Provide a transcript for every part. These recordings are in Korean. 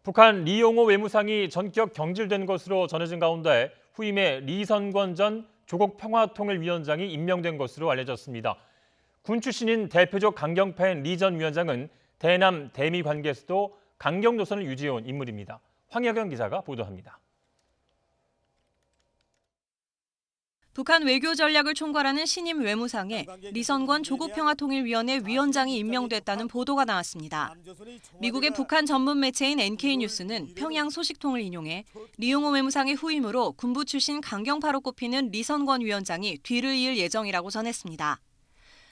북한 리용호 외무상이 전격 경질된 것으로 전해진 가운데 후임에 리선권 전 조국 평화통일위원장이 임명된 것으로 알려졌습니다. 군 출신인 대표적 강경파인 리 전 위원장은 대남 대미 관계에서도 강경 노선을 유지해온 인물입니다. 황여경 기자가 보도합니다. 북한 외교 전략을 총괄하는 신임 외무상에 리선권 조국평화통일위원회 위원장이 임명됐다는 보도가 나왔습니다. 미국의 북한 전문 매체인 NK뉴스는 평양 소식통을 인용해 리용호 외무상의 후임으로 군부 출신 강경파로 꼽히는 리선권 위원장이 뒤를 이을 예정이라고 전했습니다.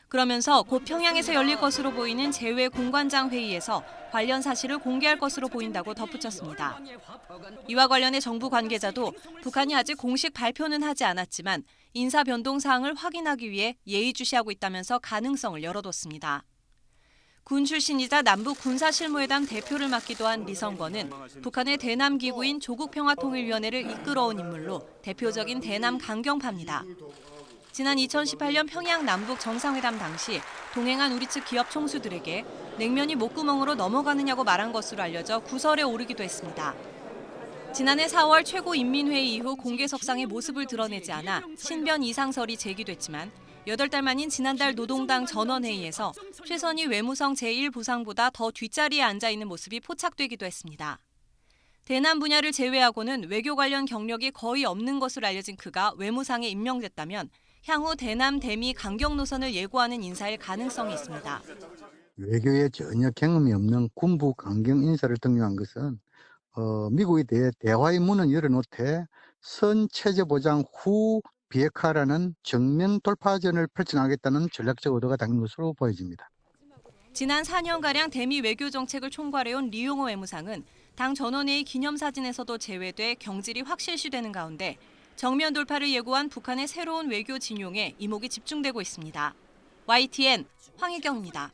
그러면서 곧 평양에서 열릴 것으로 보이는 재외 공관장 회의에서 관련 사실을 공개할 것으로 보인다고 덧붙였습니다. 이와 관련해 정부 관계자도 북한이 아직 공식 발표는 하지 않았지만 인사 변동 사항을 확인하기 위해 예의주시하고 있다면서 가능성을 열어뒀습니다. 군 출신이자 남북 군사실무회담 대표를 맡기도 한 리선권은 북한의 대남 기구인 조국평화통일위원회를 이끌어온 인물로 대표적인 대남 강경파입니다. 지난 2018년 평양 남북 정상회담 당시 동행한 우리 측 기업 총수들에게 냉면이 목구멍으로 넘어가느냐고 말한 것으로 알려져 구설에 오르기도 했습니다. 지난해 4월 최고인민회의 이후 공개석상의 모습을 드러내지 않아 신변 이상설이 제기됐지만 8달 만인 지난달 노동당 전원회의에서 최선희 외무성 제1부상보다 더 뒷자리에 앉아있는 모습이 포착되기도 했습니다. 대남 분야를 제외하고는 외교 관련 경력이 거의 없는 것으로 알려진 그가 외무상에 임명됐다면 향후 대남 대미 강경 노선을 예고하는 인사일 가능성이 있습니다. 외교에 전혀 경험이 없는 군부 강경 인사를 등용한 것은 미국에 대해 대화의 문은 열어놓되 선 체제 보장 후 비핵화라는 정면 돌파전을 펼쳐나가겠다는 전략적 의도가 담긴 것으로 보여집니다. 지난 4년가량 대미 외교 정책을 총괄해온 리용호 외무상은 당 전원회의 기념사진에서도 제외돼 경질이 확실시되는 가운데 정면 돌파를 예고한 북한의 새로운 외교 진용에 이목이 집중되고 있습니다. YTN 황희경입니다.